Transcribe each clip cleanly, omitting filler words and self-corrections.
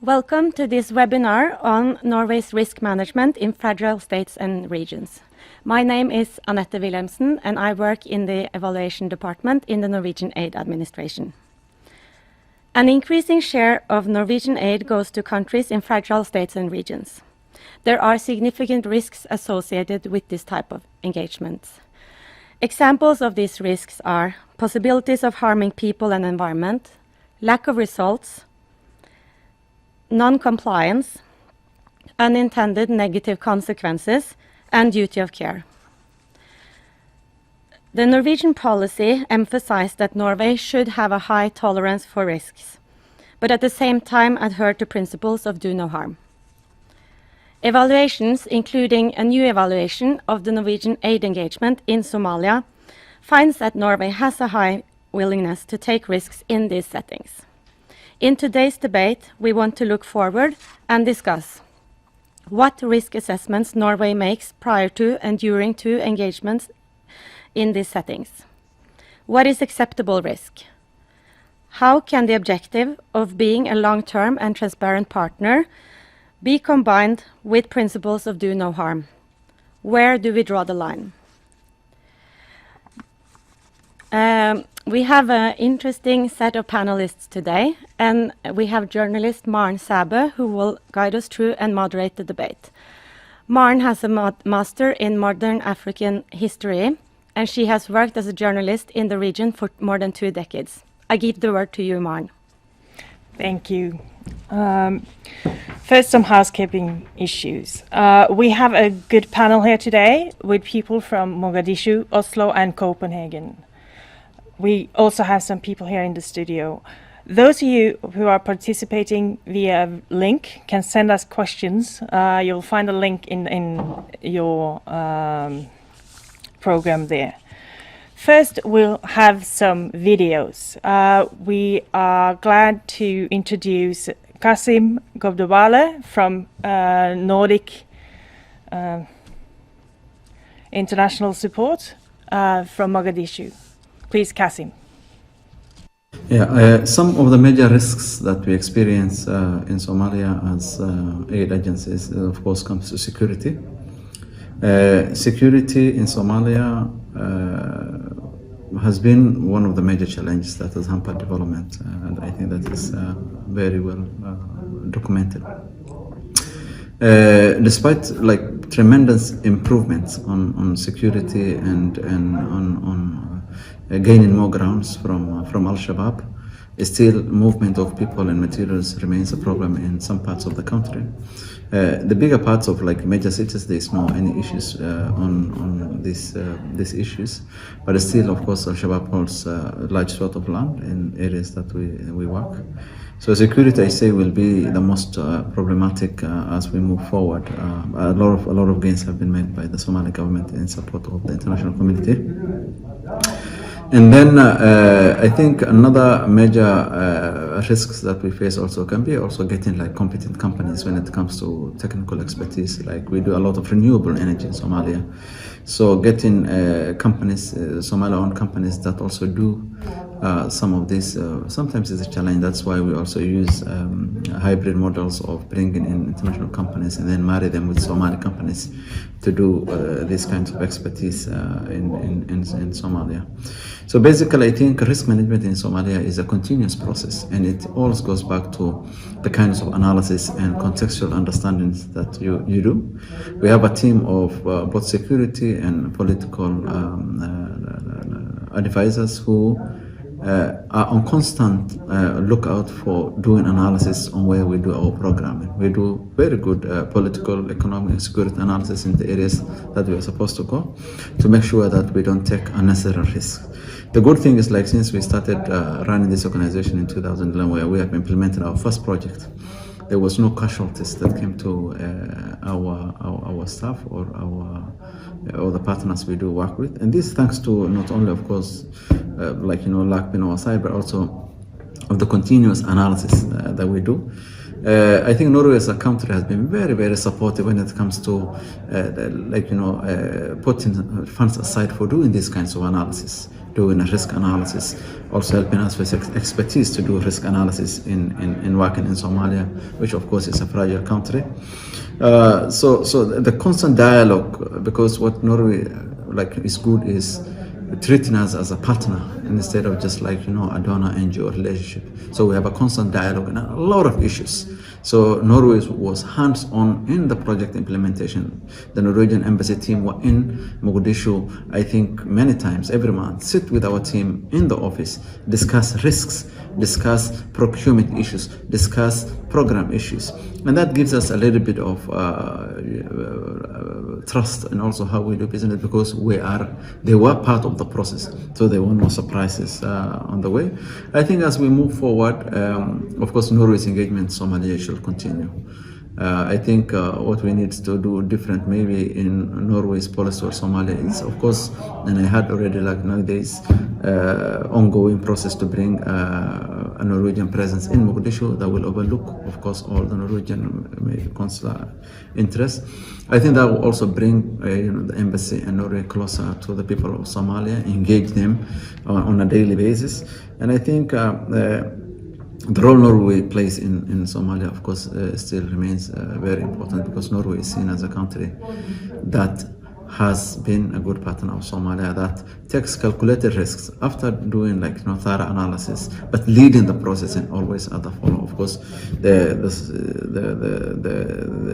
Welcome to this webinar on Norway's risk management in fragile states and regions. My name is Anette Wilhelmsen and I work in the evaluation department in the Norwegian aid administration. An increasing share of Norwegian aid goes to countries in fragile states and regions. There are significant risks associated with this type of engagements. Examples of these risks are possibilities of harming people and environment, lack of results, non-compliance, unintended negative consequences, and duty of care. The Norwegian policy emphasized that Norway should have a high tolerance for risks, but at the same time adhere to principles of do no harm. Evaluations, including a new evaluation of the Norwegian aid engagement in Somalia, finds that Norway has a high willingness to take risks in these settings. In today's debate, we want to look forward and discuss what risk assessments Norway makes prior to and during two engagements in these settings. What is acceptable risk? How can the objective of being a long-term and transparent partner be combined with principles of do no harm? Where do we draw the line? We have an interesting set of panelists today, and we have journalist Maren Sæbø, who will guide us through and moderate the debate. Maren has a master in modern African history, and she has worked as a journalist in the region for more than 2 decades. I give the word to you, Maren. Thank you. First, some housekeeping issues. We have a good panel here today with people from Mogadishu, Oslo, and Copenhagen. We also have some people here in the studio. Those of you who are participating via link can send us questions. You'll find a link in your program there. First, we'll have some videos. We are glad to introduce Kassim Gabowduale from Nordic International Support from Mogadishu. Please, Kassim. Yeah, some of the major risks that we experience in Somalia as aid agencies, of course, comes to security. Security in Somalia has been one of the major challenges that has hampered development, and I think that is very well documented. Despite tremendous improvements on security and on gaining more grounds from Al-Shabaab, still movement of people and materials remains a problem in some parts of the country. The bigger parts of major cities, there's no any issues on these issues, but still, of course, Al-Shabaab holds a large swath of land in areas that we work. So security, I say, will be the most problematic as we move forward. A lot of gains have been made by the Somali government in support of the international community. And then I think another major risks that we face also can be also getting competent companies when it comes to technical expertise. We do a lot of renewable energy in Somalia. So getting companies, Somali-owned companies that also do some of this, sometimes it's a challenge. That's why we also use hybrid models of bringing in international companies and then marry them with Somali companies to do these kinds of expertise in Somalia. So basically, I think risk management in Somalia is a continuous process, and it always goes back to the kinds of analysis and contextual understandings that you do. We have a team of both security and political advisors who are on constant lookout for doing analysis on where we do our programming. We do very good political, economic, and security analysis in the areas that we are supposed to go to make sure that we don't take unnecessary risks. The good thing is, since we started running this organization in 2011, where we have implemented our first project, there was no casualties that came to our staff or the partners we do work with. And this thanks to not only, of course, luck being on our side, but also of the continuous analysis that we do. I think Norway as a country has been very, very supportive when it comes to putting funds aside for doing these kinds of analysis, doing a risk analysis, also helping us with expertise to do risk analysis in working in Somalia, which of course is a fragile country. So the constant dialogue, because what Norway is good is treating us as a partner instead of just a donor NGO relationship. So we have a constant dialogue and a lot of issues. So Norway was hands-on in the project implementation. The Norwegian embassy team were in Mogadishu, I think many times, every month, sit with our team in the office, discuss risks, discuss procurement issues, discuss program issues. And that gives us a little bit of trust and also how we do business, because they were part of the process, so there were no surprises on the way. I think as we move forward, of course, Norway's engagement in Somalia should continue. I think what we need to do different maybe in Norway's policy towards Somalia is, of course, and I had already nowadays ongoing process to bring a Norwegian presence in Mogadishu that will overlook, of course, all the Norwegian maybe consular interests. I think that will also bring the embassy and Norway closer to the people of Somalia, engage them on a daily basis. And I think the role Norway plays in Somalia, of course, still remains very important, because Norway is seen as a country that has been a good partner of Somalia, that takes calculated risks after doing thorough analysis, but leading the process and always at the follow. Of course, the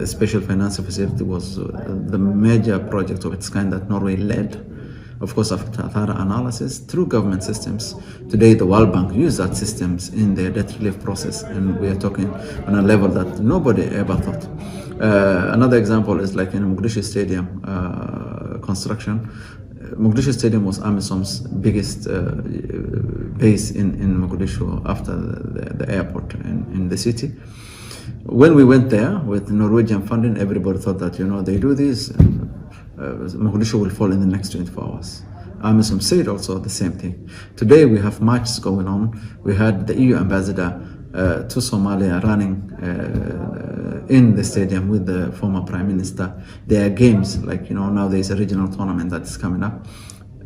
special financial facility was the major project of its kind that Norway led. Of course, after thorough analysis through government systems. Today, the World Bank use that systems in their debt relief process, and we are talking on a level that nobody ever thought. Another example is in Mogadishu Stadium construction. Mogadishu Stadium was AMISOM's biggest base in Mogadishu after the airport in the city. When we went there with Norwegian funding, everybody thought that, they do this, Mogadishu will fall in the next 24 hours. AMISOM said also the same thing. Today we have marches going on. We had the EU ambassador to Somalia running in the stadium with the former Prime Minister. There are games, now there is a regional tournament that is coming up.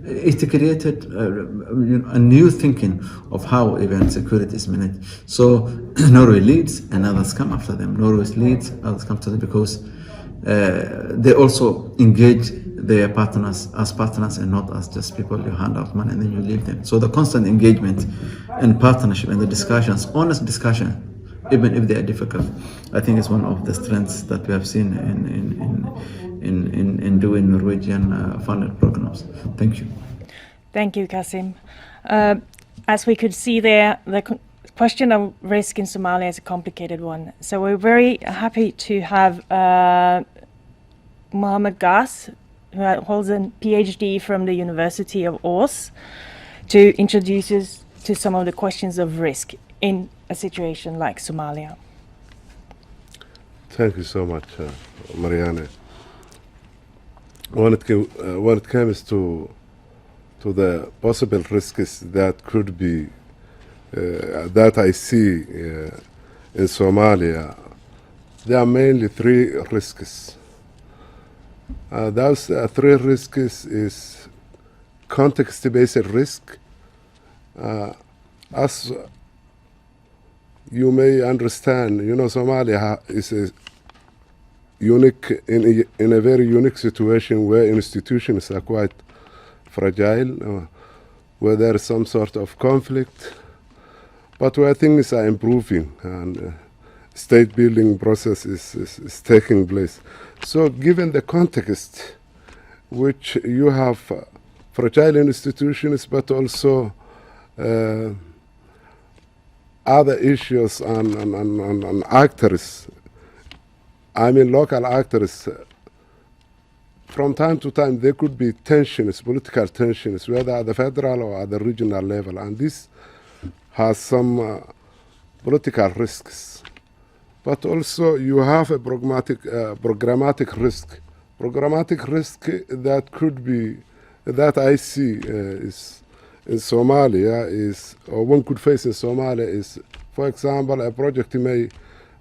It created a new thinking of how even security is managed. So Norway leads and others come after them. Norway leads, others come after them, because they also engage their partners as partners and not as just people you hand out money and then you leave them. So the constant engagement and partnership and the discussions, honest discussion, even if they are difficult, I think is one of the strengths that we have seen in doing Norwegian funded programs. Thank you. Thank you, Kassim. As we could see there, the question of risk in Somalia is a complicated one. So we're very happy to have Mohamed Gaas, who holds a PhD from the University of Ås, to introduce us to some of the questions of risk in a situation like Somalia. Thank you so much, Marianne. When it comes to the possible risks that could be that I see in Somalia, there are mainly three risks. Those three risks is context-based risk. As you may understand, Somalia is a unique in a very unique situation where institutions are quite fragile, where there is some sort of conflict, but where things are improving and state building process is taking place. So given the context, which you have fragile institutions, but also other issues and actors, local actors, from time to time there could be tensions, political tensions, whether at the federal or at the regional level, and this has some political risks. But also you have a programmatic risk. Programmatic risk that could be, that I see is in Somalia is, or one could face in Somalia is, for example, a project may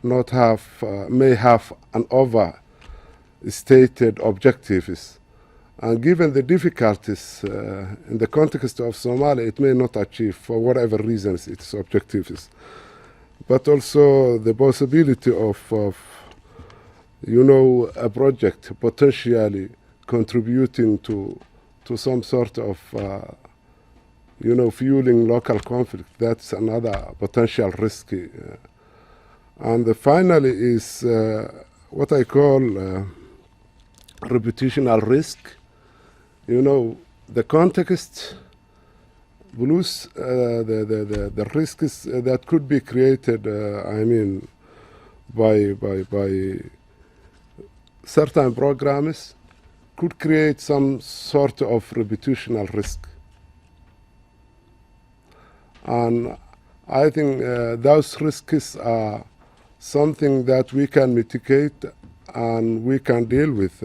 have an overstated objectives, And given the difficulties in the context of Somalia, it may not achieve, for whatever reasons, its objectives. But also the possibility of a project potentially contributing to some sort of, fueling local conflict. That's another potential risk. And finally is what I call reputational risk. The context plus the risks that could be created, by certain programs could create some sort of reputational risk. And I think those risks are something that we can mitigate and we can deal with.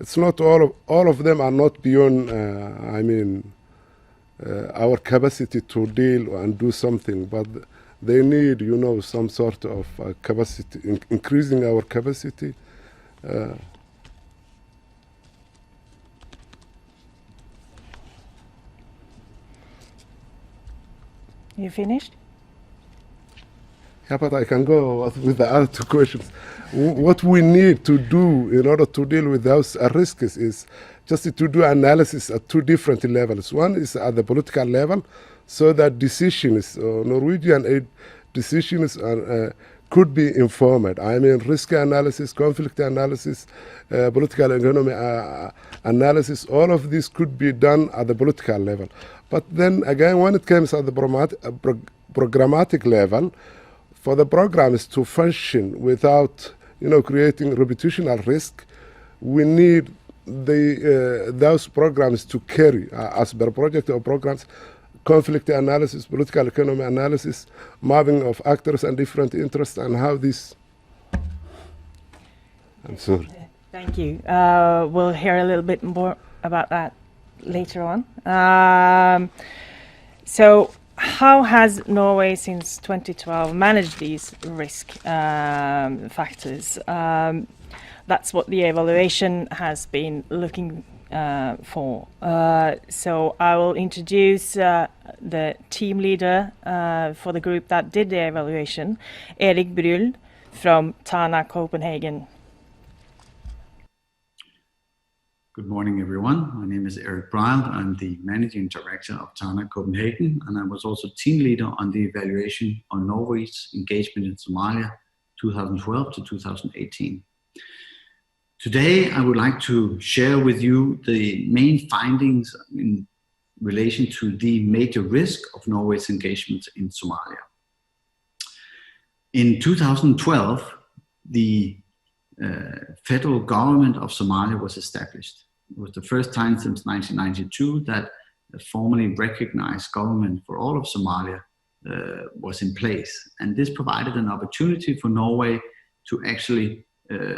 It's not all of them are not beyond, our capacity to deal and do something, but they need, some sort of capacity, increasing our capacity. You finished? Yeah, but I can go with the other two questions. What we need to do in order to deal with those risks is just to do analysis at two different levels. One is at the political level, so that decisions, Norwegian aid decisions could be informed. Risk analysis, conflict analysis, political economy analysis, all of this could be done at the political level. But then again, when it comes at the programmatic level, for the programs to function without, creating reputational risk, we need those programs to carry, as per project or programs, conflict analysis, political economy analysis, mapping of actors and different interests, and how this. I'm sorry. Thank you. We'll hear a little bit more about that later on. So how has Norway since 2012 managed these risk factors? That's what the evaluation has been looking for. So I will introduce the team leader for the group that did the evaluation, Erik Bryld from Tana Copenhagen. Good morning, everyone. My name is Erik Bryld. I'm the Managing Director of Tana Copenhagen, and I was also team leader on the evaluation on Norway's engagement in Somalia 2012 to 2018. Today, I would like to share with you the main findings in relation to the major risk of Norway's engagement in Somalia. In 2012, the federal government of Somalia was established. It was the first time since 1992 that a formally recognized government for all of Somalia was in place. And this provided an opportunity for Norway to actually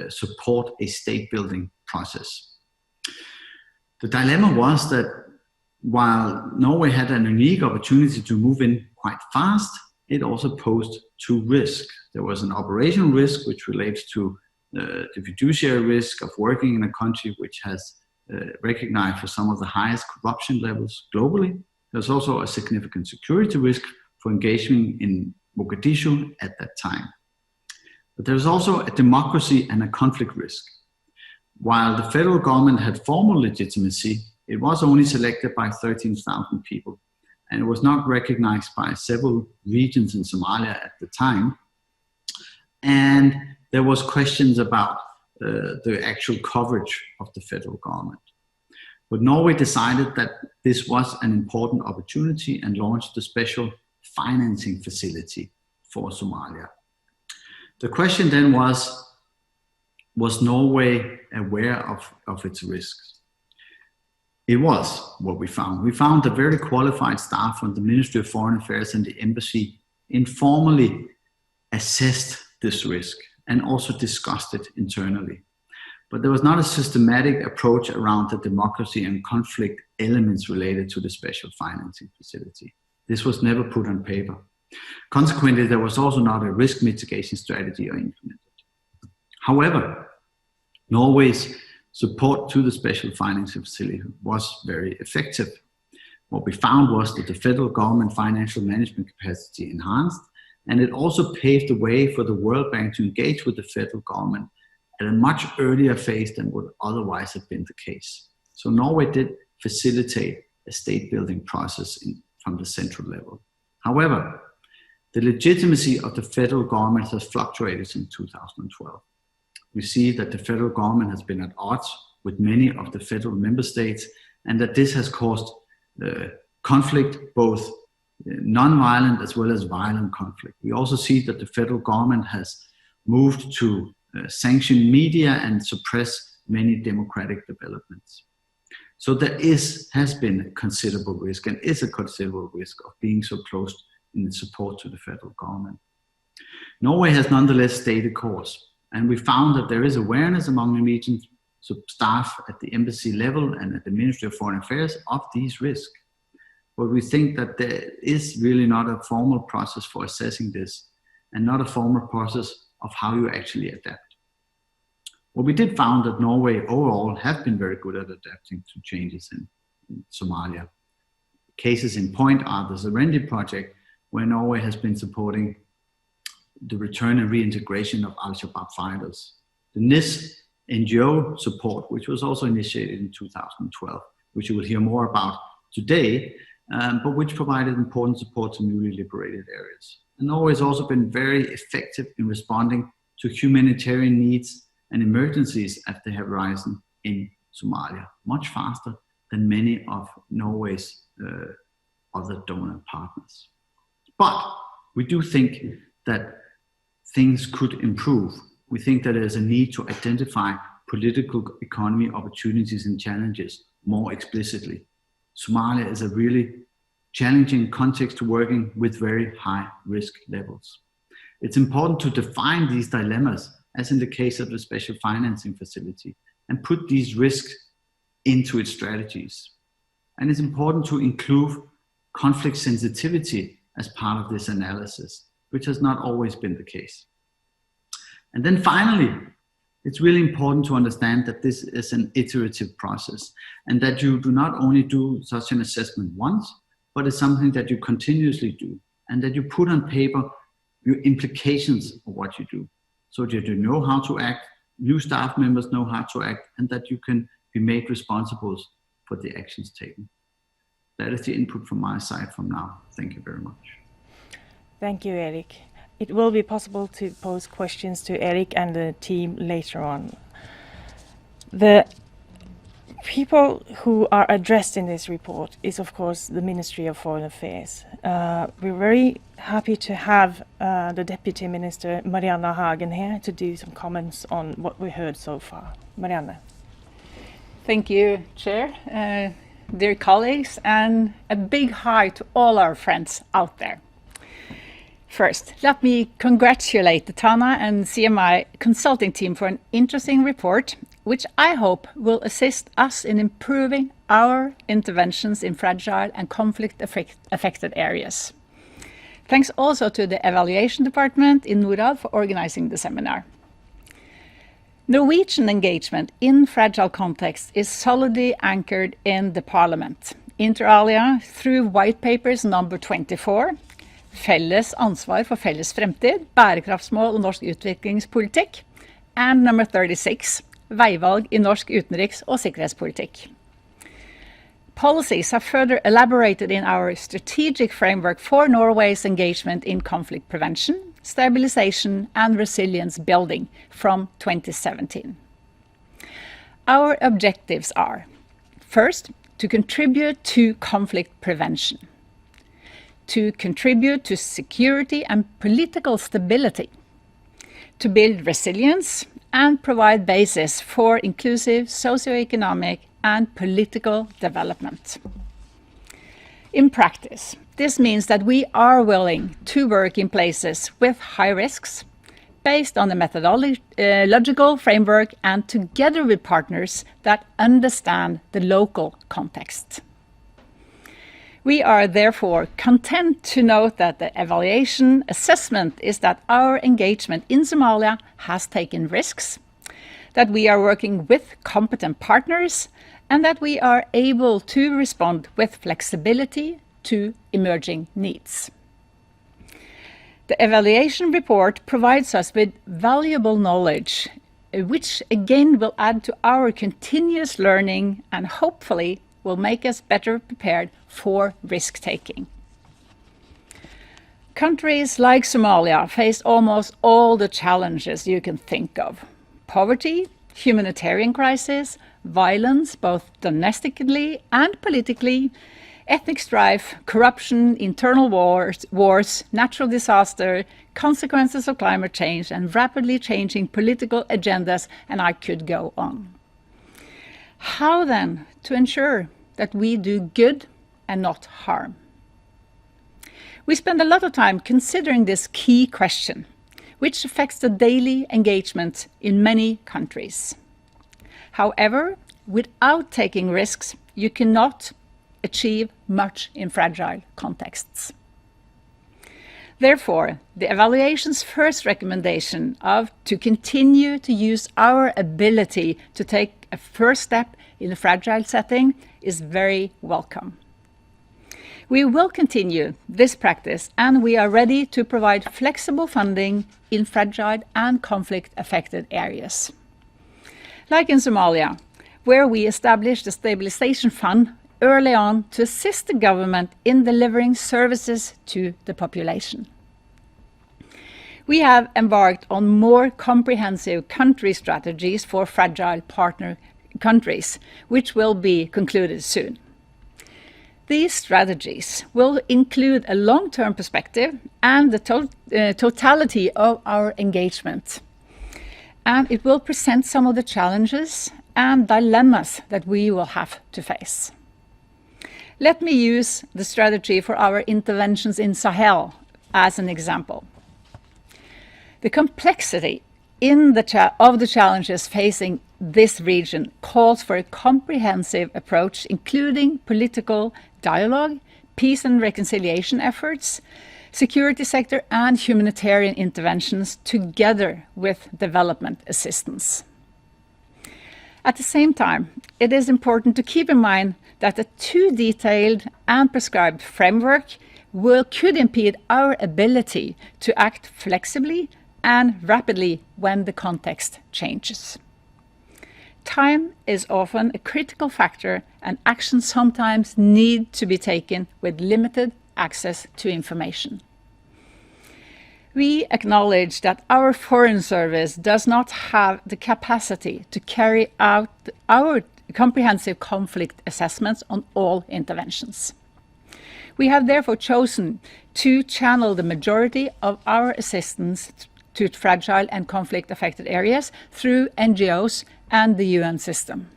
support a state building process. The dilemma was that while Norway had an unique opportunity to move in quite fast, it also posed two risks. There was an operational risk which relates to the fiduciary risk of working in a country which has recognized for some of the highest corruption levels globally. There's also a significant security risk for engagement in Mogadishu at that time. But there's also a democracy and a conflict risk. While the federal government had formal legitimacy, it was only selected by 13,000 people, and it was not recognized by several regions in Somalia at the time. And there was questions about the actual coverage of the federal government. But Norway decided that this was an important opportunity and launched a special financing facility for Somalia. The question then was Norway aware of its risks? It was what we found. We found that very qualified staff from the Ministry of Foreign Affairs and the embassy informally assessed this risk and also discussed it internally. But there was not a systematic approach around the democracy and conflict elements related to the special financing facility. This was never put on paper. Consequently, there was also not a risk mitigation strategy implemented. However, Norway's support to the special financing facility was very effective. What we found was that the federal government financial management capacity enhanced, and it also paved the way for the World Bank to engage with the federal government at a much earlier phase than would otherwise have been the case. So Norway did facilitate a state building process from the central level. However, the legitimacy of the federal government has fluctuated since 2012. We see that the federal government has been at odds with many of the federal member states, and that this has caused conflict, both non-violent as well as violent conflict. We also see that the federal government has moved to sanction media and suppress many democratic developments. So there has been a considerable risk, and is a considerable risk, of being so close in support to the federal government. Norway has nonetheless stayed the course, and we found that there is awareness among Norwegian staff at the embassy level and at the Ministry of Foreign Affairs of these risks. But we think that there is really not a formal process for assessing this, and not a formal process of how you actually adapt. What we did found that Norway overall have been very good at adapting to changes in Somalia. Cases in point are the Serenity project, where Norway has been supporting the return and reintegration of Al-Shabaab fighters. The NIS NGO support, which was also initiated in 2012, which you will hear more about today, but which provided important support to newly liberated areas. And Norway has also been very effective in responding to humanitarian needs and emergencies as they have risen in Somalia, much faster than many of Norway's other donor partners. But we do think that things could improve. We think that there's a need to identify political economy opportunities and challenges more explicitly. Somalia is a really challenging context to working with very high risk levels. It's important to define these dilemmas, as in the case of the special financing facility, and put these risks into its strategies. And it's important to include conflict sensitivity as part of this analysis, which has not always been the case. And then finally, it's really important to understand that this is an iterative process, and that you do not only do such an assessment once, but it's something that you continuously do, and that you put on paper your implications of what you do, so that you know how to act, new staff members know how to act, and that you can be made responsible for the actions taken. That is the input from my side from now. Thank you very much. Thank you, Erik. It will be possible to pose questions to Erik and the team later on. The people who are addressed in this report is, of course, the Ministry of Foreign Affairs. We're very happy to have the Deputy Minister, Marianne Hagen, here to do some comments on what we heard so far. Marianne. Thank you, Chair. Dear colleagues, and a big hi to all our friends out there. First, let me congratulate the Tana and CMI consulting team for an interesting report, which I hope will assist us in improving our interventions in fragile and conflict-affected areas. Thanks also to the Evaluation Department in Norad for organizing the seminar. Norwegian engagement in fragile contexts is solidly anchored in the Parliament, inter alia through White Papers number 24, Felles ansvar for felles fremtid, bærekraftsmål og norsk utviklingspolitikk, and number 36, Veivalg i norsk utenriks- og sikkerhetspolitikk. Policies are further elaborated in our strategic framework for Norway's engagement in conflict prevention, stabilization and resilience building from 2017. Our objectives are, first, to contribute to conflict prevention, to contribute to security and political stability, to build resilience and provide basis for inclusive socioeconomic and political development. In practice, this means that we are willing to work in places with high risks, based on a methodological framework and together with partners that understand the local context. We are therefore content to note that the evaluation assessment is that our engagement in Somalia has taken risks, that we are working with competent partners, and that we are able to respond with flexibility to emerging needs. The evaluation report provides us with valuable knowledge, which again will add to our continuous learning and hopefully will make us better prepared for risk-taking. Countries like Somalia face almost all the challenges you can think of: poverty, humanitarian crisis, violence, both domestically and politically, ethnic strife, corruption, internal wars, natural disaster, consequences of climate change, and rapidly changing political agendas, and I could go on. How then to ensure that we do good and not harm? We spend a lot of time considering this key question, which affects the daily engagement in many countries. However, without taking risks, you cannot achieve much in fragile contexts. Therefore, the evaluation's first recommendation to continue to use our ability to take a first step in a fragile setting is very welcome. We will continue this practice, and we are ready to provide flexible funding in fragile and conflict-affected areas. Like in Somalia, where we established a stabilization fund early on to assist the government in delivering services to the population. We have embarked on more comprehensive country strategies for fragile partner countries, which will be concluded soon. These strategies will include a long-term perspective and the totality of our engagement. And it will present some of the challenges and dilemmas that we will have to face. Let me use the strategy for our interventions in Sahel as an example. The complexity of the challenges facing this region calls for a comprehensive approach, including political dialogue, peace and reconciliation efforts, security sector and humanitarian interventions together with development assistance. At the same time, it is important to keep in mind that a too detailed and prescribed framework could impede our ability to act flexibly and rapidly when the context changes. Time is often a critical factor, and actions sometimes need to be taken with limited access to information. We acknowledge that our Foreign Service does not have the capacity to carry out our comprehensive conflict assessments on all interventions. We have therefore chosen to channel the majority of our assistance to fragile and conflict-affected areas through NGOs and the UN system.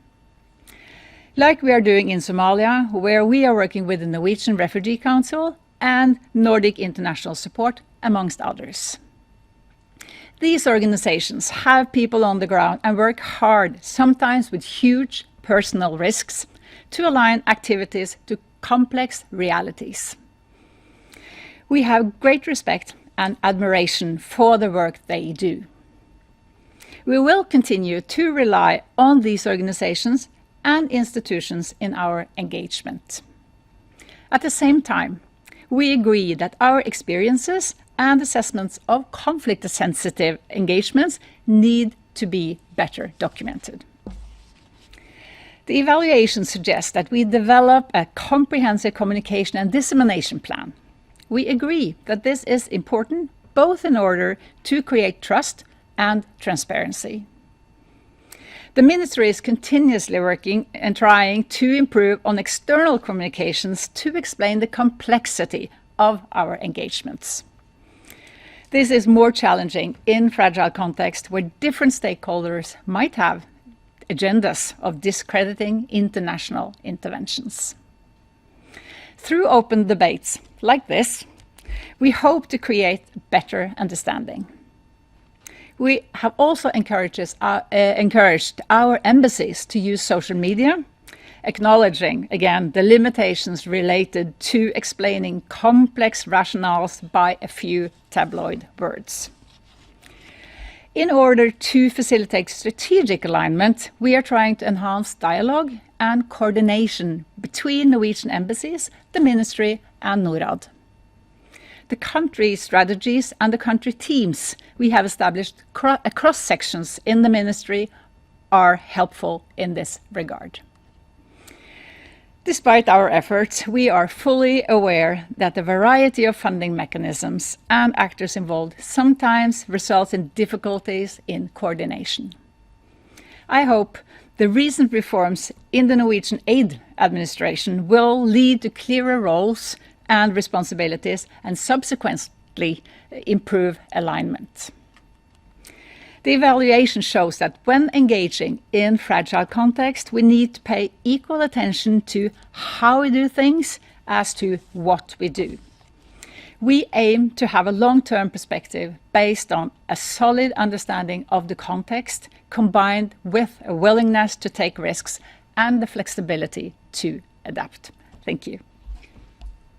Like we are doing in Somalia, where we are working with the Norwegian Refugee Council and Nordic International Support, amongst others. These organizations have people on the ground and work hard, sometimes with huge personal risks, to align activities to complex realities. We have great respect and admiration for the work they do. We will continue to rely on these organizations and institutions in our engagement. At the same time, we agree that our experiences and assessments of conflict-sensitive engagements need to be better documented. The evaluation suggests that we develop a comprehensive communication and dissemination plan. We agree that this is important both in order to create trust and transparency. The Ministry is continuously working and trying to improve on external communications to explain the complexity of our engagements. This is more challenging in fragile context where different stakeholders might have agendas of discrediting international interventions. Through open debates like this, we hope to create better understanding. We have also encouraged our embassies to use social media, acknowledging, again, the limitations related to explaining complex rationales by a few tabloid words. In order to facilitate strategic alignment, we are trying to enhance dialogue and coordination between Norwegian embassies, the Ministry and Norad. The country strategies and the country teams we have established across sections in the Ministry are helpful in this regard. Despite our efforts, we are fully aware that the variety of funding mechanisms and actors involved sometimes results in difficulties in coordination. I hope the recent reforms in the Norwegian aid administration will lead to clearer roles and responsibilities and subsequently improve alignment. The evaluation shows that when engaging in fragile context, we need to pay equal attention to how we do things as to what we do. We aim to have a long-term perspective based on a solid understanding of the context, combined with a willingness to take risks and the flexibility to adapt. Thank you.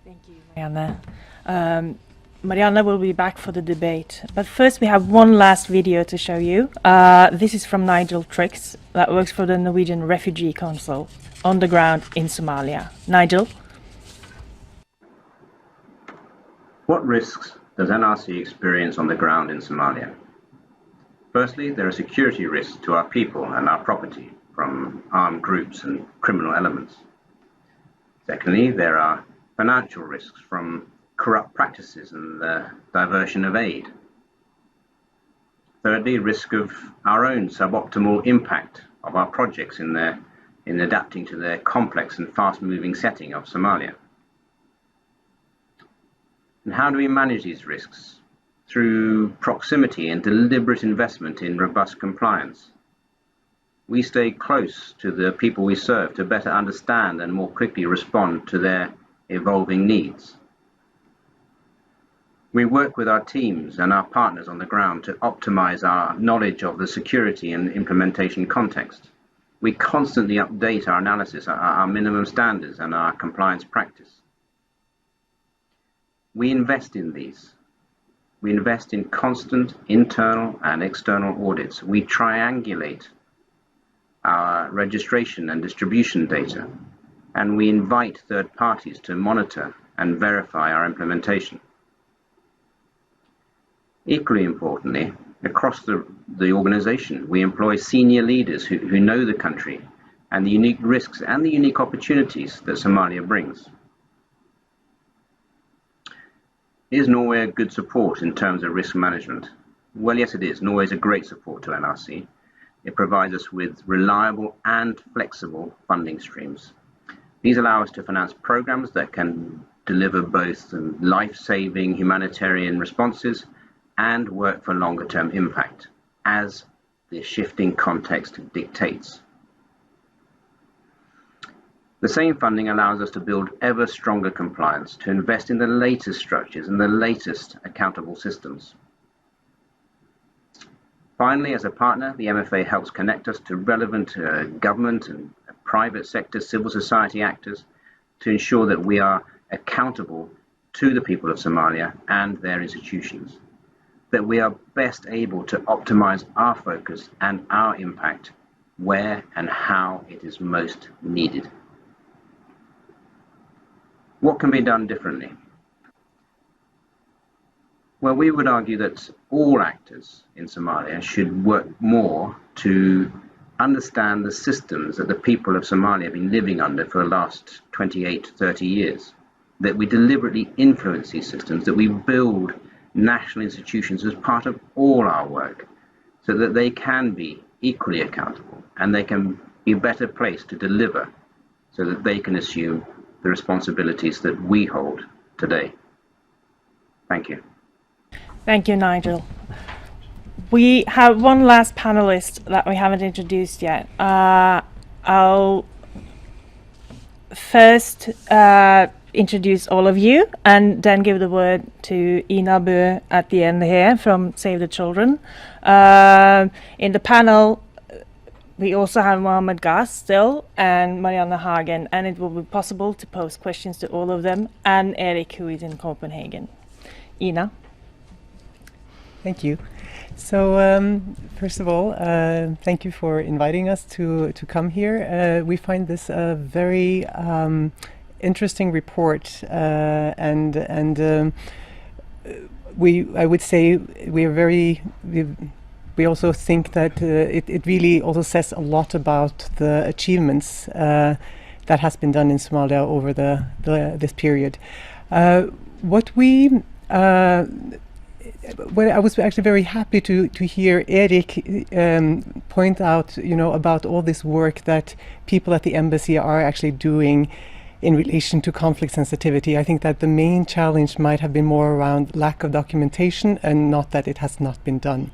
Thank you, Marianne. Marianne will be back for the debate, but first we have one last video to show you. This is from Nigel Trix, that works for the Norwegian Refugee Council on the ground in Somalia. Nigel? What risks does NRC experience on the ground in Somalia? Firstly, there are security risks to our people and our property from armed groups and criminal elements. Secondly, there are financial risks from corrupt practices and the diversion of aid. Thirdly, risk of our own suboptimal impact of our projects in adapting to the complex and fast-moving setting of Somalia. And how do we manage these risks? Through proximity and deliberate investment in robust compliance. We stay close to the people we serve to better understand and more quickly respond to their evolving needs. We work with our teams and our partners on the ground to optimize our knowledge of the security and implementation context. We constantly update our analysis, our minimum standards and our compliance practice. We invest in these. We invest in constant internal and external audits. We triangulate our registration and distribution data, and we invite third parties to monitor and verify our implementation. Equally importantly, across the organization, we employ senior leaders who know the country and the unique risks and the unique opportunities that Somalia brings. Is Norway a good support in terms of risk management? Well, yes, it is. Norway is a great support to NRC. It provides us with reliable and flexible funding streams. These allow us to finance programs that can deliver both life-saving humanitarian responses and work for longer-term impact, as the shifting context dictates. The same funding allows us to build ever stronger compliance, to invest in the latest structures and the latest accountable systems. Finally, as a partner, the MFA helps connect us to relevant government and private sector, civil society actors to ensure that we are accountable to the people of Somalia and their institutions, that we are best able to optimize our focus and our impact where and how it is most needed. What can be done differently? Well, we would argue that all actors in Somalia should work more to understand the systems that the people of Somalia have been living under for the last 28 to 30 years, that we deliberately influence these systems, that we build national institutions as part of all our work so that they can be equally accountable and they can be better placed to deliver so that they can assume the responsibilities that we hold today. Thank you. Thank you, Nigel. We have one last panelist that we haven't introduced yet. I'll first introduce all of you and then give the word to Ina Bø at the end here from Save the Children. In the panel, we also have Mohamed Gaas still and Marianne Hagen, and it will be possible to pose questions to all of them and Erik, who is in Copenhagen. Ina. Thank you. So first of all, thank you for inviting us to come here. We find this a very interesting report, and I would say we are very. We also think that it really also says a lot about the achievements that has been done in Somalia over this period. What I was actually very happy to hear Erik point out, about all this work that people at the embassy are actually doing in relation to conflict sensitivity. I think that the main challenge might have been more around lack of documentation and not that it has not been done.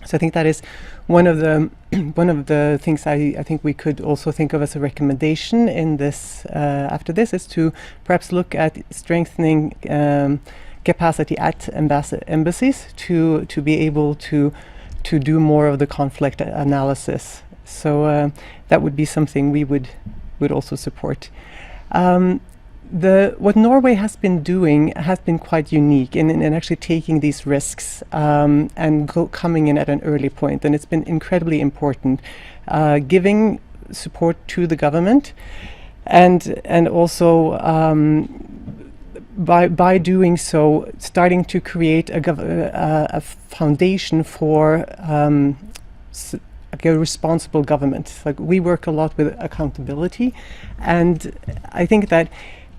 So I think that is one of the things I think we could also think of as a recommendation in this after this is to perhaps look at strengthening capacity at embassies to be able to do more of the conflict analysis. So that would be something we would also support. What Norway has been doing has been quite unique in actually taking these risks and coming in at an early point, and it's been incredibly important, giving support to the government, and also by doing so, starting to create a foundation for a responsible government. Like, we work a lot with accountability, and I think that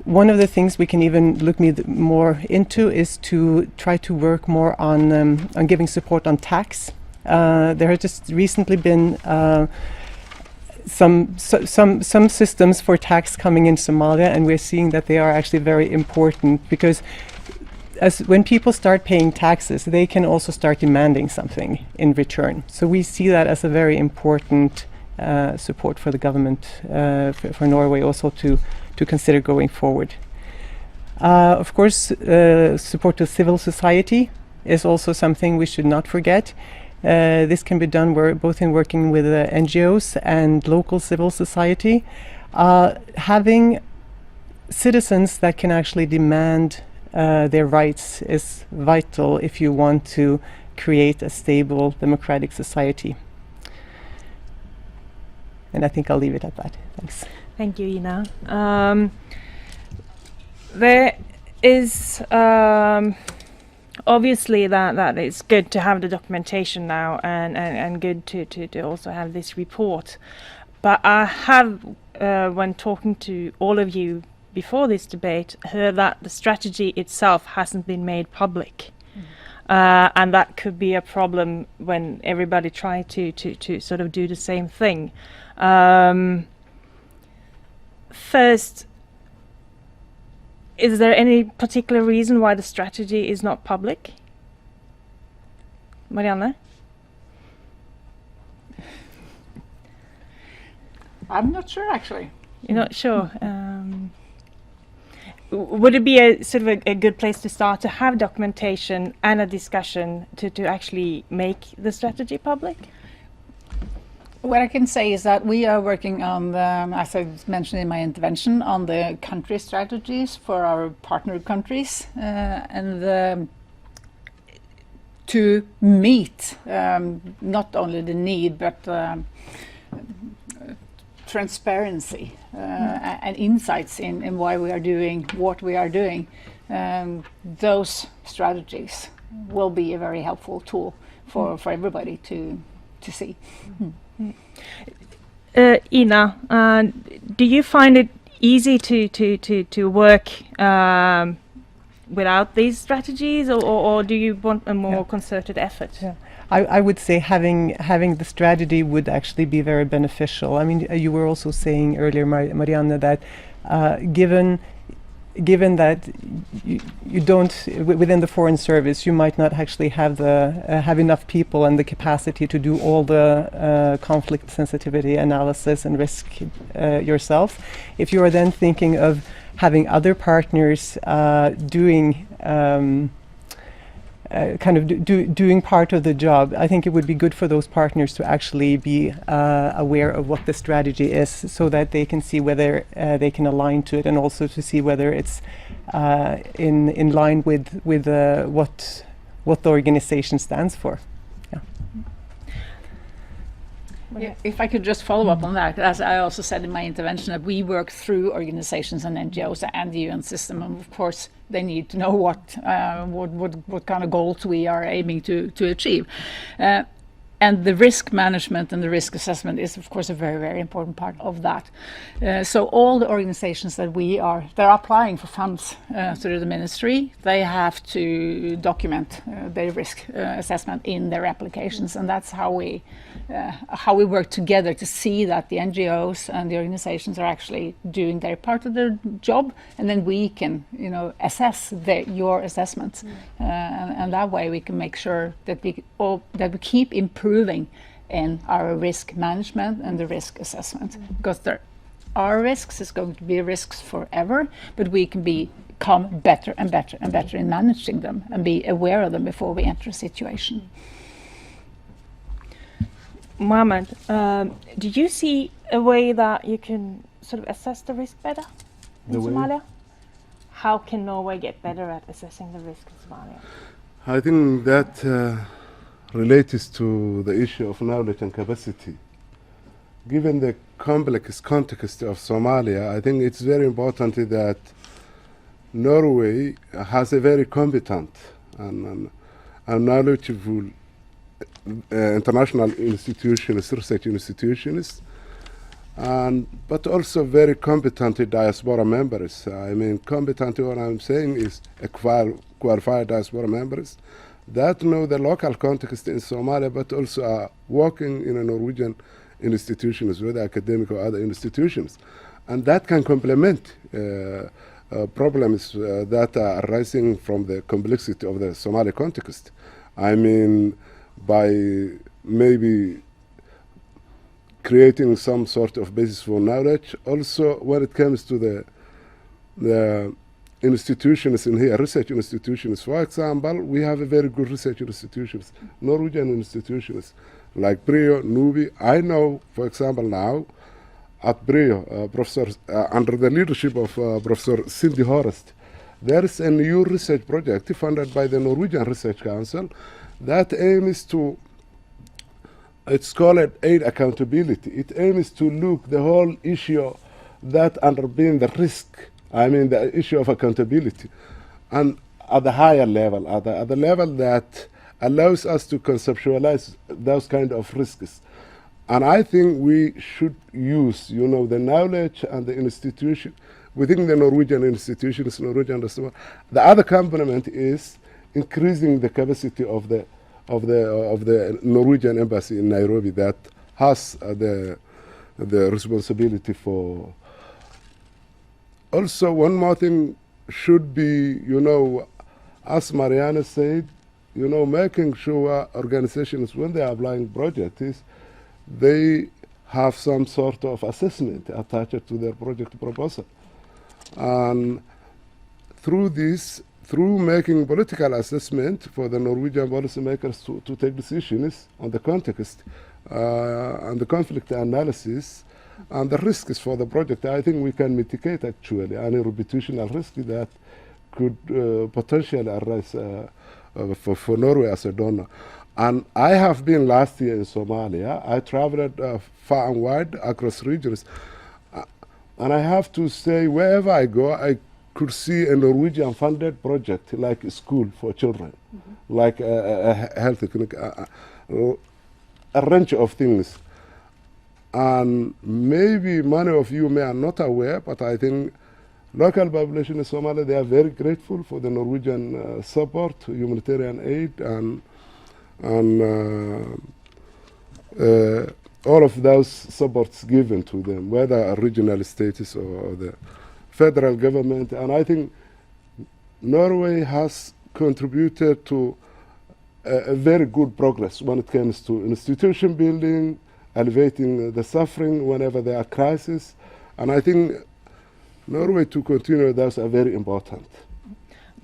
one of the things we can even look more into is to try to work more on giving support on tax. There has just recently been some systems for tax coming in Somalia, and we're seeing that they are actually very important, because when people start paying taxes, they can also start demanding something in return. So we see that as a very important support for the government, for Norway also to consider going forward. Of course, support to civil society is also something we should not forget. This can be done both in working with NGOs and local civil society. Having citizens that can actually demand their rights is vital if you want to create a stable democratic society. And I think I'll leave it at that. Thanks. Thank you, Ina. There is obviously that it's good to have the documentation now, and good to also have this report. But I have, when talking to all of you before this debate, heard that the strategy itself hasn't been made public. And that could be a problem when everybody try to sort of do the same thing. First, is there any particular reason why the strategy is not public? Marianne? I'm not sure, actually. You're not sure? Would it be a sort of a good place to start, to have documentation and a discussion to actually make the strategy public? What I can say is that we are working on as I mentioned in my intervention, on the country strategies for our partner countries, and to meet not only the need, but transparency and insights in why we are doing what we are doing. Those strategies will be a very helpful tool for everybody to see. Ina, do you find it easy to work without these strategies, or do you want a more concerted effort? Yeah. I would say having the strategy would actually be very beneficial. I mean, you were also saying earlier, Marianne, that given that you don't, within the foreign service, you might not actually have enough people and the capacity to do all the conflict sensitivity analysis and risk yourself. If you are then thinking of having other partners doing doing part of the job, I think it would be good for those partners to actually be aware of what the strategy is, so that they can see whether they can align to it, and also to see whether it's in line with what the organization stands for. Yeah, if I could just follow up on that, as I also said in my intervention, that we work through organizations and NGOs and the UN system, and of course they need to know what kind of goals we are aiming to achieve. And the risk management and the risk assessment is, of course, a very, very important part of that. So all the organizations that are applying for funds through the ministry, they have to document their risk assessment in their applications, and that's how we work together to see that the NGOs and the organizations are actually doing their part of their job, and then we can, assess your assessments, and that way we can make sure that we keep improving in our risk management and the risk assessment, because there are risks. It's going to be risks forever, but we can become better and better and better in managing them and be aware of them before we enter a situation. Mohamed, do you see a way that you can sort of assess the risk better in Somalia? How can Norway get better at assessing the risk in Somalia? I think that relates to the issue of knowledge and capacity. Given the complex context of Somalia, I think it's very important that Norway has a very competent and knowledgeable international institutions, research institutions, but also very competent diaspora members. I mean, competent, what I'm saying is qualified diaspora members that know the local context in Somalia, but also are working in a Norwegian institutions, whether academic or other institutions. And that can complement problems that are arising from the complexity of the Somali context. I mean, by maybe creating some sort of basis for knowledge. Also, when it comes to the institutions in here, research institutions, for example, we have a very good research institutions, Norwegian institutions, like Brio, Nubi. I know, for example, now, at Brio, under the leadership of Professor Cindy Horst, there is a new research project funded by the Norwegian Research Council that aims to, it's called aid accountability. It aims to look the whole issue that underpin the risk, I mean the issue of accountability, and at the higher level, at the level that allows us to conceptualize those kind of risks. And I think we should use, the knowledge and the institution within the Norwegian institutions, Norwegian. The other component is increasing the capacity of the Norwegian embassy in Nairobi that has the responsibility for. Also, one more thing should be, as Marianne said, making sure organizations, when they are applying projects, they have some sort of assessment attached to their project proposal. And through making political assessment for the Norwegian policymakers to take decisions on the context and the conflict analysis and the risks for the project, I think we can mitigate actually any reputational risk that could potentially arise for Norway as a donor. And I have been last year in Somalia. I traveled far and wide across regions. And I have to say, wherever I go, I could see a Norwegian funded project like a school for children, like a health clinic, a range of things. And maybe many of you may are not aware, but I think local population in Somalia, they are very grateful for the Norwegian support, humanitarian aid, and all of those supports given to them, whether regional status or the federal government. And I think Norway has contributed to a very good progress when it comes to institution building, alleviating the suffering whenever there are crises. And I think Norway to continue, those are very important.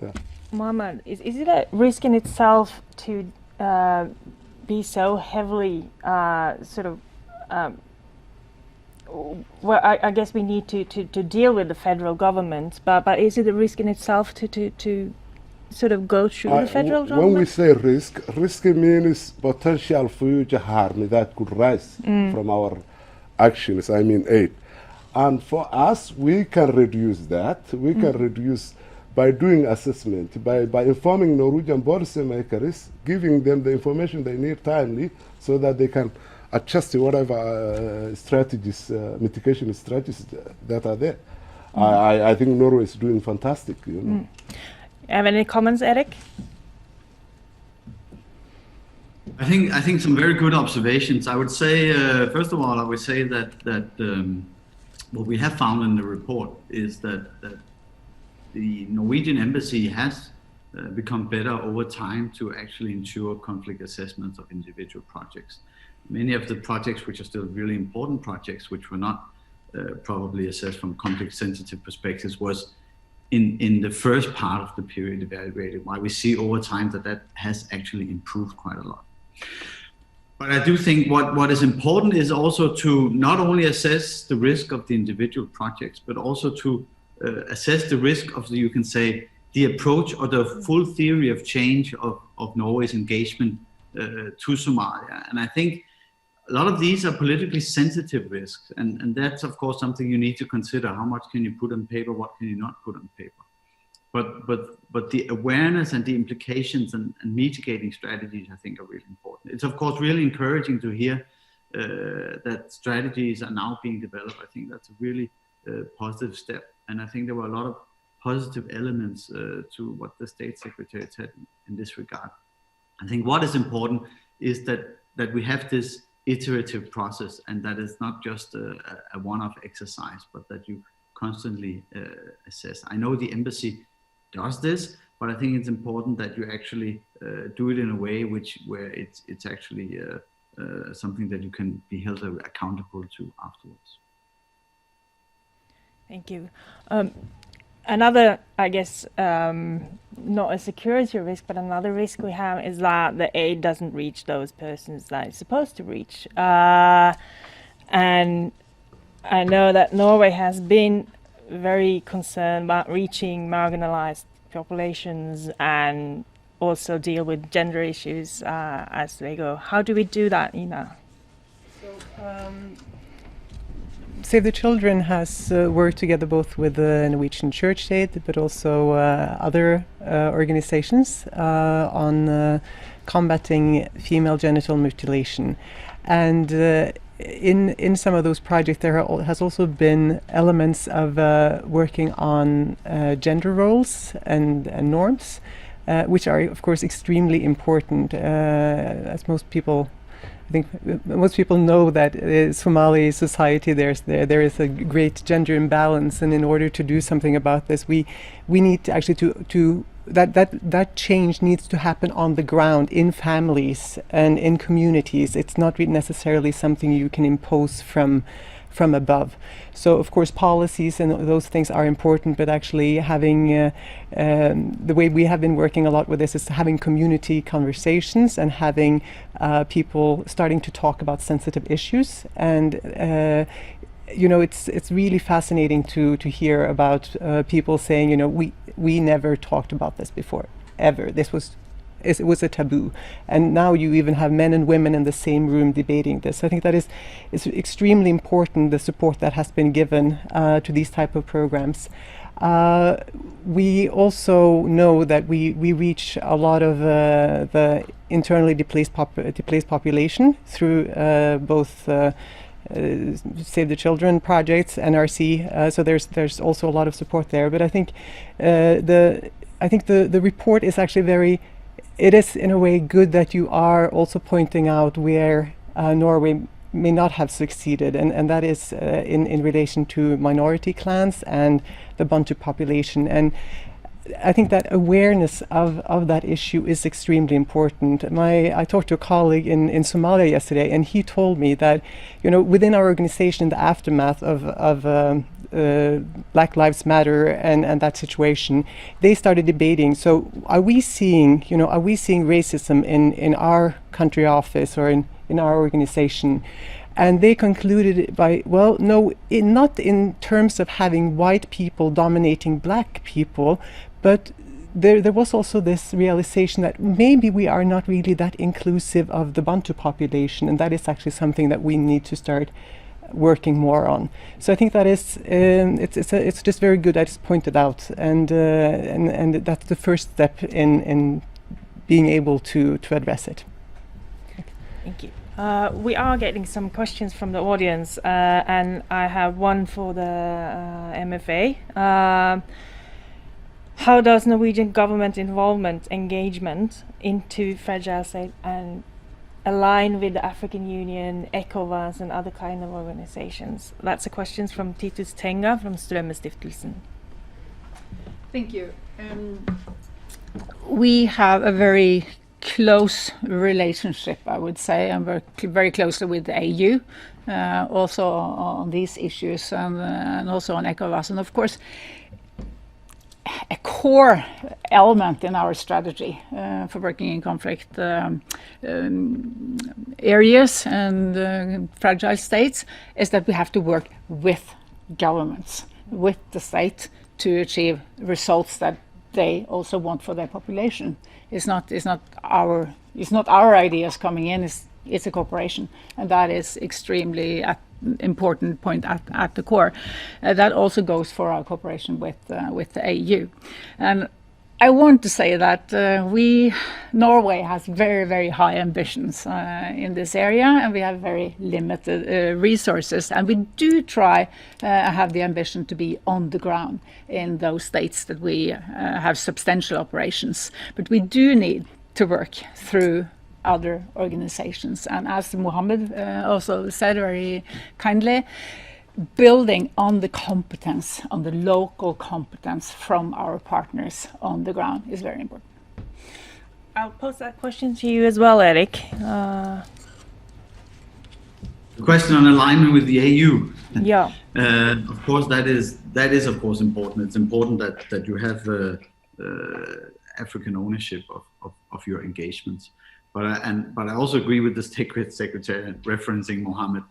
Yeah. Mohamed, is it a risk in itself to be so heavily well, I guess we need to deal with the federal government, but is it a risk in itself to sort of go through the federal when government? we say risk means potential future harm that could rise from our actions, I mean aid. And for us, we can reduce that. We can reduce by doing assessment, by informing Norwegian policymakers, giving them the information they need timely so that they can adjust to whatever strategies, mitigation strategies that are there. I think Norway is doing fantastic, you know. Have any comments, Erik? I think some very good observations. I would say, first of all, I would say that what we have found in the report is that the Norwegian embassy has become better over time to actually ensure conflict assessments of individual projects. Many of the projects, which are still really important projects, which were not probably assessed from conflict-sensitive perspectives, was in the first part of the period evaluated. Why we see over time that has actually improved quite a lot. But I do think what is important is also to not only assess the risk of the individual projects, but also to assess the risk of you can say, the approach or the full theory of change of Norway's engagement to Somalia. And I think a lot of these are politically sensitive risks. And that's, of course, something you need to consider. How much can you put on paper? What can you not put on paper? But the awareness and the implications and mitigating strategies, I think, are really important. It's, of course, really encouraging to hear that strategies are now being developed. I think that's a really positive step. And I think there were a lot of positive elements to what the State Secretary said in this regard. I think what is important is that we have this iterative process, and that it's not just a one-off exercise, but that you constantly assess. I know the embassy does this, but I think it's important that you actually do it in a way where it's actually something that you can be held accountable to afterwards. Thank you. Another, I guess, not a security risk, but another risk we have is that the aid doesn't reach those persons that it's supposed to reach. And I know that Norway has been very concerned about reaching marginalized populations and also deal with gender issues as they go. How do we do that, Ina? Save the Children has worked together both with the Norwegian Church Aid, but also other organizations on combating female genital mutilation. And in some of those projects, there has also been elements of working on gender roles and norms, which are, of course, extremely important, as most people. I think most people know that Somali society there is a great gender imbalance, and in order to do something about this, we need to actually that change needs to happen on the ground in families and in communities. It's not necessarily something you can impose from above. So of course policies and those things are important, but actually having the way we have been working a lot with this is having community conversations and having people starting to talk about sensitive issues. And you know, it's really fascinating to hear about people saying, you know, we never talked about this before, ever. It was a taboo, and now you even have men and women in the same room debating this. I think that is extremely important, the support that has been given to these type of programs. We also know that we reach a lot of the internally displaced population through both Save the Children projects, NRC. So there's also a lot of support there. But I think the report is actually it is in a way good that you are also pointing out where Norway may not have succeeded, and that is in relation to minority clans and the Bantu population. And I think that awareness of that issue is extremely important. I talked to a colleague in Somalia yesterday, and he told me that, you know, within our organization, in the aftermath of Black Lives Matter and that situation, they started debating. So are we seeing racism in our country office or in our organization? And they concluded by, well, no, not in terms of having white people dominating black people, but there was also this realization that maybe we are not really that inclusive of the Bantu population, and that is actually something that we need to start working more on. So I think that is it's just very good. I just pointed out, and that's the first step in being able to address it. Thank you. We are getting some questions from the audience, and I have one for the MFA. How does Norwegian government involvement, engagement into fragile state and align with the African Union, ECOWAS and other kind of organizations? That's a question from Titus Tenga from Strømmestiftelsen. Thank you. We have a very close relationship, I would say, and work very closely with the AU, also on these issues, and also on ECOWAS. And of course, a core element in our strategy for working in conflict areas and fragile states is that we have to work with governments, with the state, to achieve results that they also want for their population. It's not our ideas coming in. It's a cooperation, and that is extremely important point at the core. That also goes for our cooperation with the AU. And I want to say that Norway has very, very high ambitions in this area, and we have very limited resources. And we do try have the ambition to be on the ground in those states that we have substantial operations. But we do need to work through other organizations. And as Mohamed also said very kindly, building on the competence, on the local competence from our partners on the ground is very important. I'll pose that question to you as well, Erik. The question on alignment with the AU. Yeah. Of course, that is of course important. It's important that you have African ownership of your engagements. But I also agree with the State Secretary referencing Mohamed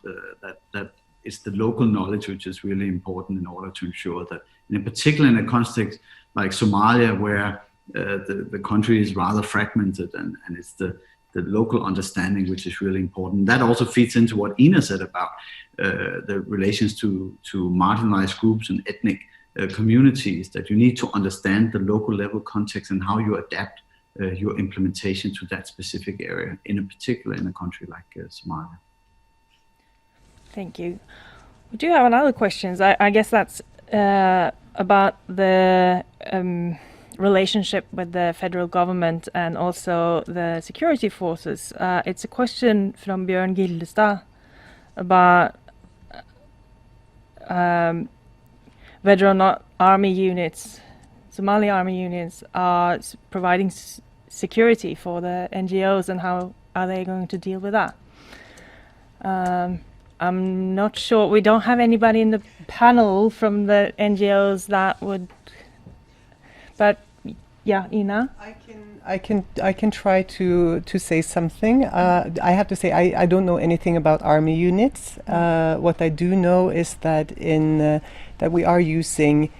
that it's the local knowledge which is really important in order to ensure that, and in particular in a context like Somalia, where the country is rather fragmented, and it's the local understanding which is really important. That also feeds into what Ina said about the relations to marginalized groups and ethnic communities, that you need to understand the local level context and how you adapt your implementation to that specific area, in particular in a country like Somalia. Thank you. We do have another question. I guess that's about the relationship with the federal government and also the security forces. It's a question from Bjørn Gildestad about whether or not Somali army units are providing security for the NGOs, and how are they going to deal with that? I'm not sure. We don't have anybody in the panel from the NGOs that would, but yeah, Ina? I can try to say something. I have to say I don't know anything about army units. What I do know is that that we are using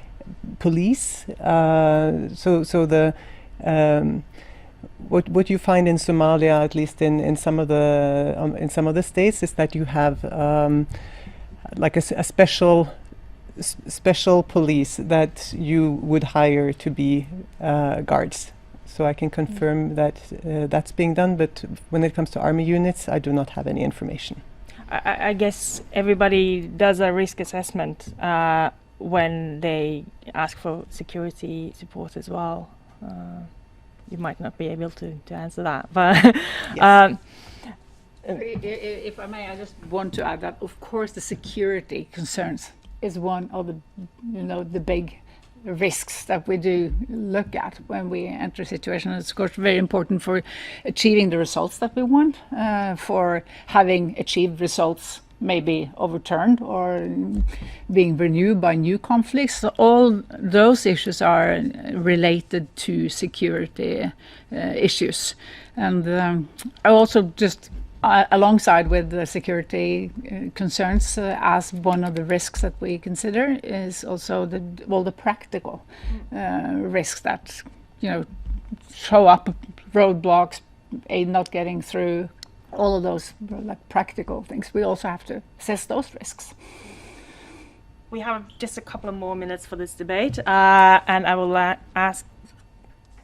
police. So the what you find in Somalia, at least in some of the states, is that you have like a special police that you would hire to be guards. So I can confirm that that's being done, but when it comes to army units, I do not have any information. I guess everybody does a risk assessment when they ask for security support as well. You might not be able to answer that, but yes. If I may, I just want to add that, of course, the security concerns is one of the big risks that we do look at when we enter a situation. It's of course very important for achieving the results that we want, for having achieved results maybe overturned or being renewed by new conflicts. So all those issues are related to security issues. And I also just alongside with the security concerns, as one of the risks that we consider is also the practical risks that show up roadblocks, aid not getting through, all of those like practical things. We also have to assess those risks. We have just a couple of more minutes for this debate, and I will ask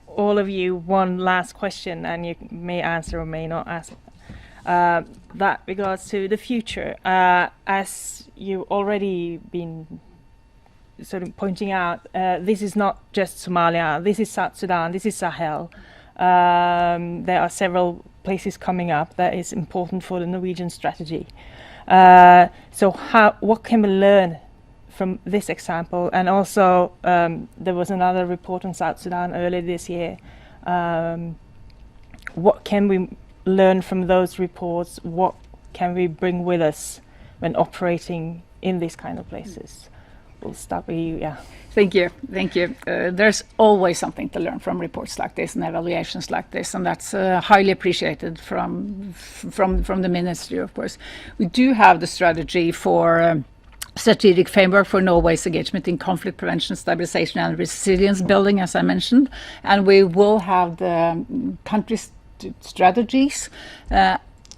all of you one last question, and you may answer or may not answer. That regards to the future. As you already been sort of pointing out, this is not just Somalia, this is South Sudan, this is Sahel. There are several places coming up that is important for the Norwegian strategy. So what can we learn from this example? And also there was another report on South Sudan earlier this year. What can we learn from those reports? What can we bring with us when operating in these kind of places? We'll start with you, yeah. Thank you. There's always something to learn from reports like this and evaluations like this, and that's highly appreciated from the ministry, of course. We do have the strategy for strategic framework for Norway's engagement in conflict prevention, stabilization and resilience building, as I mentioned, and we will have the country strategies.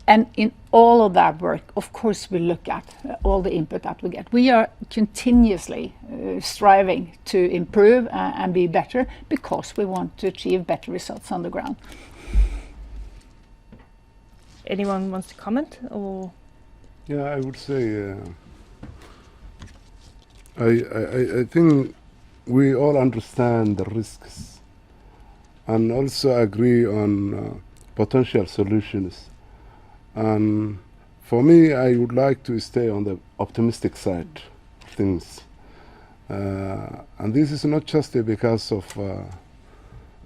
And in all of that work, of course, we look at all the input that we get. We are continuously striving to improve and be better because we want to achieve better results on the ground. Anyone wants to comment? Or? Yeah, I would say I think we all understand the risks and also agree on potential solutions. And for me, I would like to stay on the optimistic side of things. And this is not just because of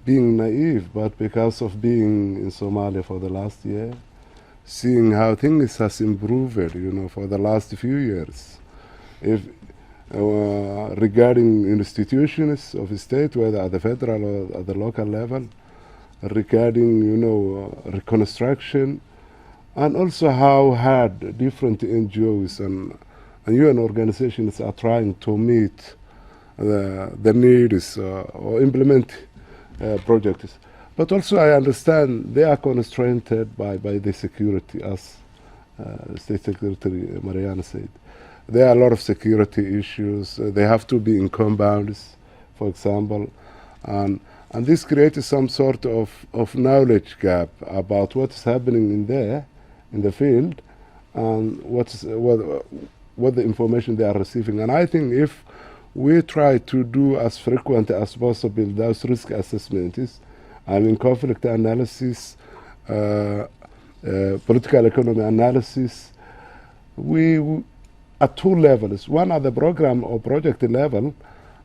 being naive, but because of being in Somalia for the last year, seeing how things has improved, for the last few years. If regarding institutions of the state, whether at the federal or at the local level, regarding, reconstruction, and also how hard different NGOs and UN organizations are trying to meet the needs or implement projects. But also I understand they are constrained by the security, as State Secretary Marianne said. There are a lot of security issues. They have to be in compounds, for example. And this creates some sort of knowledge gap about what's happening in there, in the field, and what the information they are receiving. And I think if we try to do as frequent as possible those risk assessments, conflict analysis, political economy analysis, we at two levels. One at the program or project level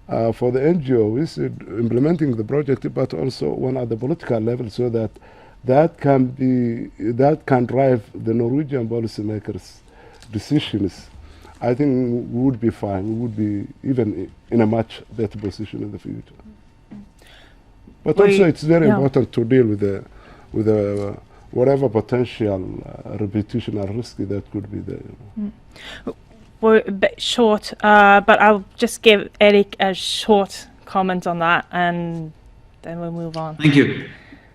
for the NGOs implementing the project, but also one at the political level, so that can drive the Norwegian policymakers' decisions. I think we would be fine. We would be even in a much better position in the future. But also, it's very important to deal with the whatever potential reputational risk that could be there. We're a bit short, but I'll just give Erik a short comment on that, and then we'll move on. Thank you.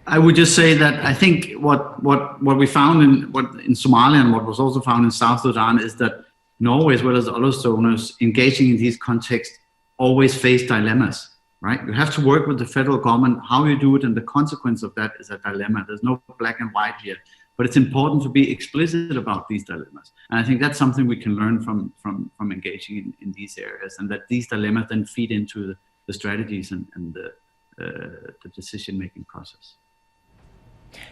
I would just say that I think what we found in Somalia and what was also found in South Sudan is that Norway, as well as other donors engaging in these contexts, always face dilemmas, right? You have to work with the federal government. How you do it and the consequence of that is a dilemma. There's no black and white here, but it's important to be explicit about these dilemmas. And I think that's something we can learn from engaging in these areas, and that these dilemmas then feed into the strategies and the decision-making process.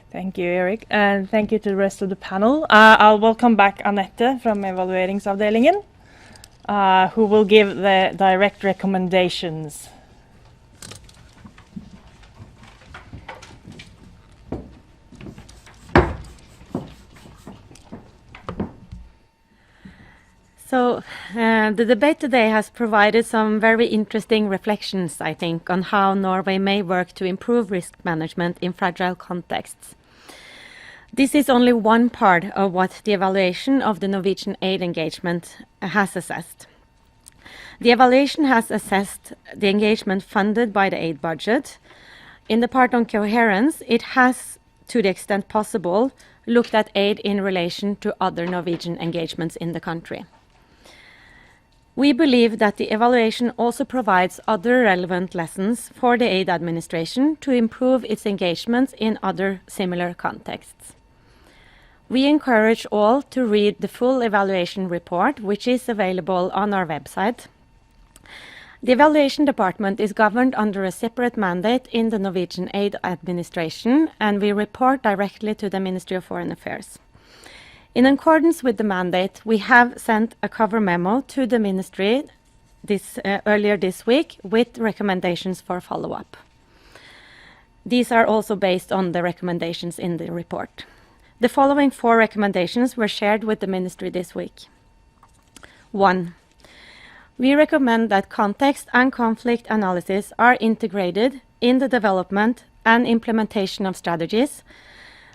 Thank you, Erik, and thank you to the rest of the panel. I'll welcome back Annette from Evalueringsavdelingen, who will give the direct recommendations. So the debate today has provided some very interesting reflections, I think, on how Norway may work to improve risk management in fragile contexts. This is only one part of what the evaluation of the Norwegian aid engagement has assessed. The evaluation has assessed the engagement funded by the aid budget, In the part on coherence, it has, to the extent possible, looked at aid in relation to other Norwegian engagements in the country. We believe that the evaluation also provides other relevant lessons for the aid administration to improve its engagements in other similar contexts. We encourage all to read the full evaluation report, which is available on our website. The evaluation department is governed under a separate mandate in the Norwegian aid administration, and we report directly to the Ministry of Foreign Affairs. In accordance with the mandate, we have sent a cover memo to the ministry earlier this week with recommendations for follow-up. These are also based on the recommendations in the report. The following 4 recommendations were shared with the ministry this week. 1. We recommend that context and conflict analysis are integrated in the development and implementation of strategies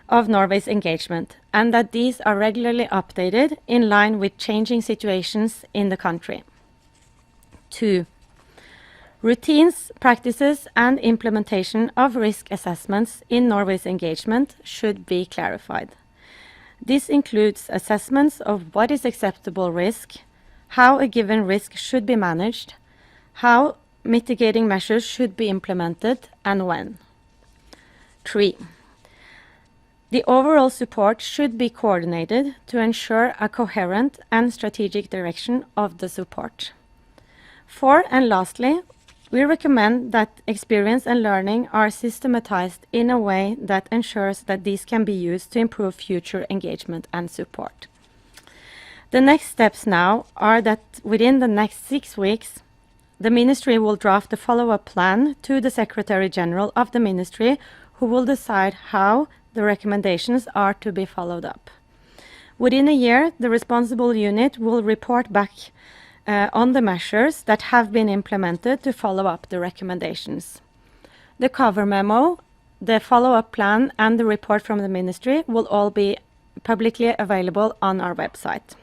of Norway's engagement, and that these are regularly updated in line with changing situations in the country. 2. Routines, practices, and implementation of risk assessments in Norway's engagement should be clarified. This includes assessments of what is acceptable risk, how a given risk should be managed, how mitigating measures should be implemented, and when. 3. The overall support should be coordinated to ensure a coherent and strategic direction of the support. 4. And lastly, we recommend that experience and learning are systematized in a way that ensures that these can be used to improve future engagement and support. The next steps now are that within the next 6 weeks, the Ministry will draft a follow-up plan to the Secretary General of the Ministry, who will decide how the recommendations are to be followed up. Within a year, the responsible unit will report back on the measures that have been implemented to follow up the recommendations. The cover memo, the follow-up plan, and the report from the Ministry will all be publicly available on our website.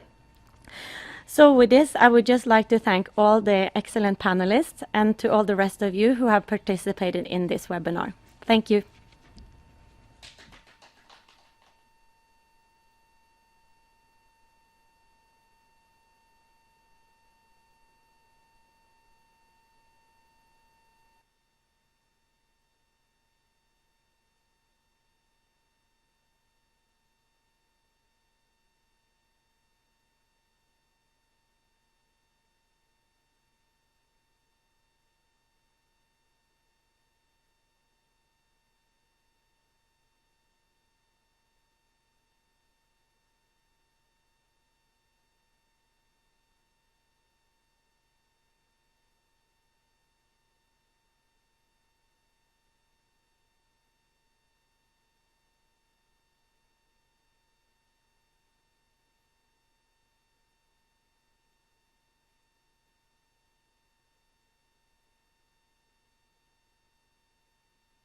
So with this, I would just like to thank all the excellent panelists and to all the rest of you who have participated in this webinar. Thank you.